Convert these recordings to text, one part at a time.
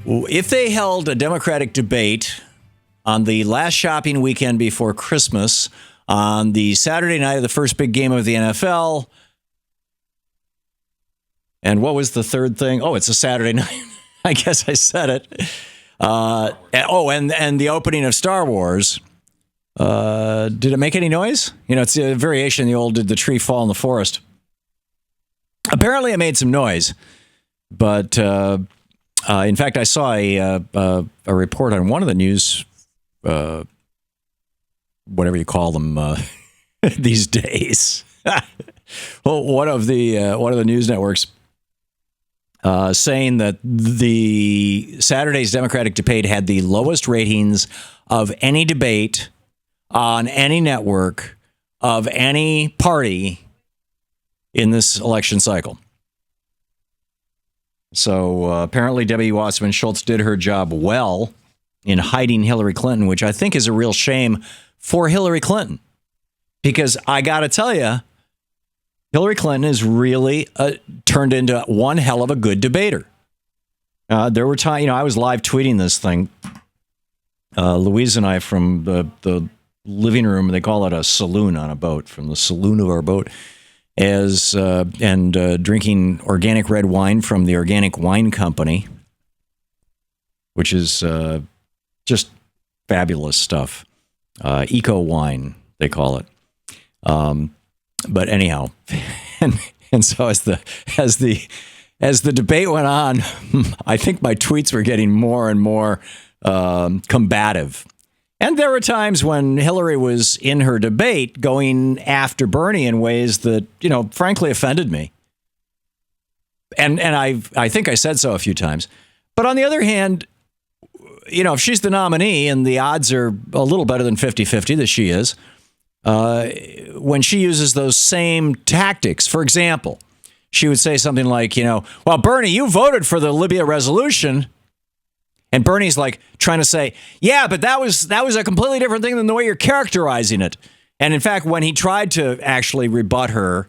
If they held a Democratic debate on the last shopping weekend before Christmas, on the Saturday night of the first big game of the NFL, and what was the third thing? Oh, it's a Saturday night. I guess I said it. And the opening of Star Wars. Did it make any noise? You know, it's a variation of the old "Did the tree fall in the forest?" Apparently, it made some noise, but in fact, I saw a report on one of the news, whatever you call them these days. Well, one of the news networks saying that the Saturday's Democratic debate had the lowest ratings of any debate on any network of any party in this election cycle. So apparently Debbie Wasserman Schultz did her job well in hiding Hillary Clinton, which I think is a real shame for Hillary Clinton. Because I got to tell you, Hillary Clinton is really turned into one hell of a good debater. There were times, I was live tweeting this thing. Louise and I from the living room, they call it a saloon on a boat, from the saloon of our boat, drinking organic red wine from the Organic Wine Company, which is just fabulous stuff. Eco wine, they call it. But anyhow, and so as the debate went on, I think my tweets were getting more and more combative. And there were times when Hillary was in her debate going after Bernie in ways that, frankly offended me. And I think I said so a few times. But on the other hand, if she's the nominee and the odds are a little better than 50-50 that she is, when she uses those same tactics, for example, she would say something like, well, Bernie, you voted for the Libya resolution. And Bernie's like trying to say, yeah, but that was a completely different thing than the way you're characterizing it. And in fact, when he tried to actually rebut her,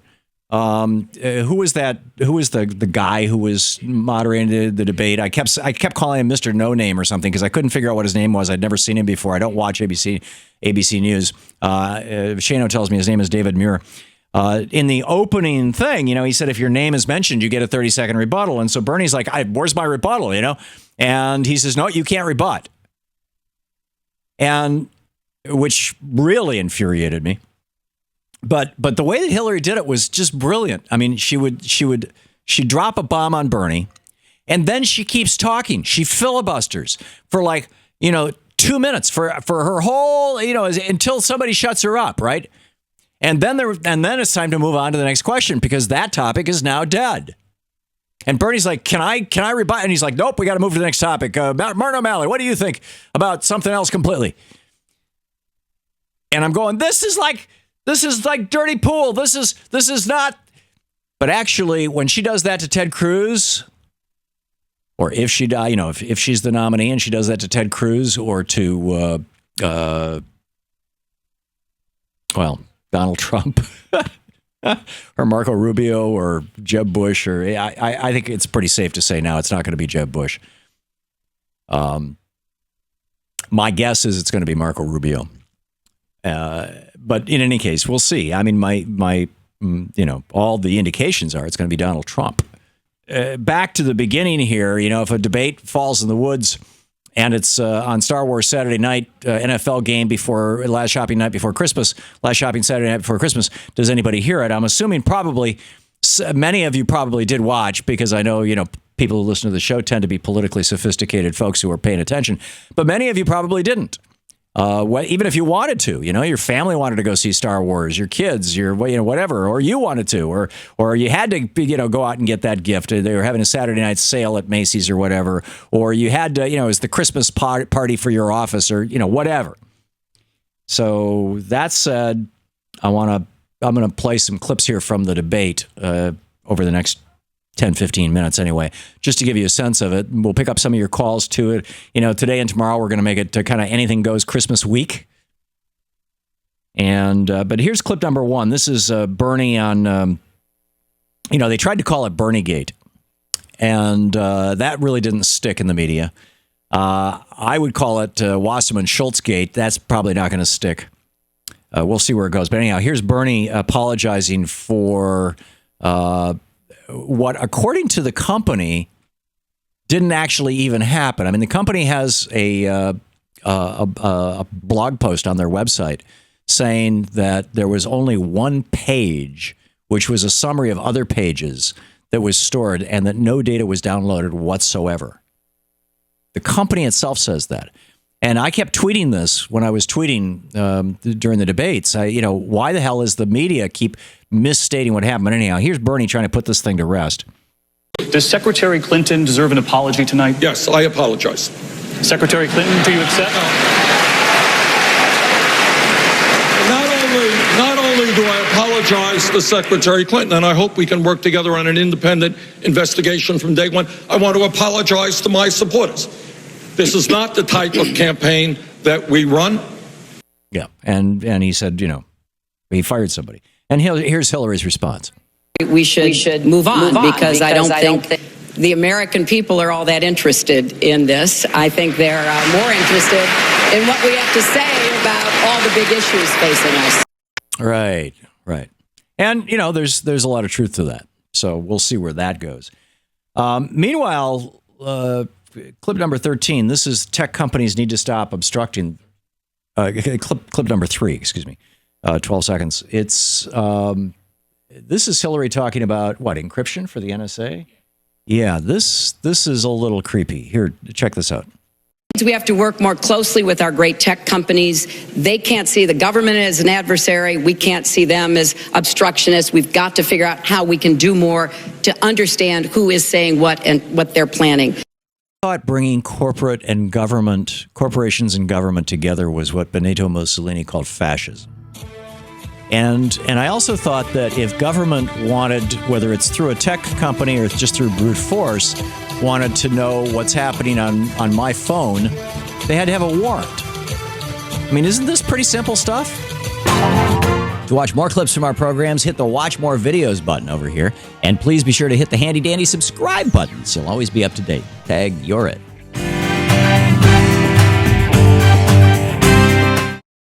who was that? Who was the guy who was moderating the debate? I kept calling him Mr. No Name or something because I couldn't figure out what his name was. I'd never seen him before. I don't watch ABC News. Shano tells me his name is David Muir. In the opening thing, he said, if your name is mentioned, you get a 30-second rebuttal. And so Bernie's like, where's my rebuttal, And he says, no, you can't rebut. And which really infuriated me. But the way that Hillary did it was just brilliant. I mean, she'd drop a bomb on Bernie, and then she keeps talking. She filibusters for 2 minutes for her whole, until somebody shuts her up, right? And then it's time to move on to the next question because that topic is now dead. And Bernie's like, can I rebut? And he's like, nope, we got to move to the next topic. Martin O'Malley, what do you think about something else completely? And I'm going, this is like dirty pool. This is not. But actually, when she does that to Ted Cruz, or if she, if she's the nominee and she does that to Ted Cruz or to, Donald Trump or Marco Rubio or Jeb Bush, or I think it's pretty safe to say now it's not going to be Jeb Bush. My guess is it's going to be Marco Rubio. But in any case, we'll see. I mean, my all the indications are it's going to be Donald Trump. Back to the beginning here, if a debate falls in the woods and it's on Star Wars Saturday night, NFL game before last shopping night before Christmas, last shopping Saturday night before Christmas, does anybody hear it? I'm assuming probably many of you probably did watch because I know, people who listen to the show tend to be politically sophisticated folks who are paying attention, but many of you probably didn't. Even if you wanted to, your family wanted to go see Star Wars, your kids, whatever, or you wanted to, or you had to, go out and get that gift. They were having a Saturday night sale at Macy's or whatever, or you had to, it was the Christmas party for your office or, whatever. So that said, I'm going to play some clips here from the debate over the next 10, 15 minutes anyway, just to give you a sense of it. We'll pick up some of your calls to it. Today and tomorrow, we're going to make it to kind of anything goes Christmas week. And, but here's clip number one. This is Bernie on, they tried to call it Berniegate. and that really didn't stick in the media. I would call it Wasserman Schultz Gate. That's probably not going to stick. We'll see where it goes. But anyhow, here's Bernie apologizing for what, according to the company, didn't actually even happen. I mean, the company has a blog post on their website saying that there was only one page, which was a summary of other pages that was stored, and that no data was downloaded whatsoever. The company itself says that. And I kept tweeting this when I was tweeting during the debates. Why the hell is the media keep misstating what happened? But anyhow, here's Bernie trying to put this thing to rest. Does Secretary Clinton deserve an apology tonight? Yes, I apologize. Secretary Clinton, do you accept? Not only do I apologize to Secretary Clinton, and I hope we can work together on an independent investigation from day one, I want to apologize to my supporters. This is not the type of campaign that we run. Yeah, and he said, he fired somebody. And here's Hillary's response. We should move on because I don't think the American people are all that interested in this. I think they're more interested in what we have to say about all the big issues facing us. Right. And, there's a lot of truth to that. So we'll see where that goes. Meanwhile, clip number 13, this is tech companies need to stop obstructing. Clip number 3, excuse me, 12 seconds. It's this is Hillary talking about, what, encryption for the NSA? Yeah, this is a little creepy. Here, check this out. We have to work more closely with our great tech companies. They can't see the government as an adversary. We can't see them as obstructionists. We've got to figure out how we can do more to understand who is saying what and what they're planning. I thought bringing corporations and government together was what Benito Mussolini called fascism. And I also thought that if government wanted, whether it's through a tech company or just through brute force, wanted to know what's happening on my phone, they had to have a warrant. I mean, isn't this pretty simple stuff? To watch more clips from our programs, hit the Watch More Videos button over here. And please be sure to hit the handy-dandy subscribe button so you'll always be up to date. Tag, you're it.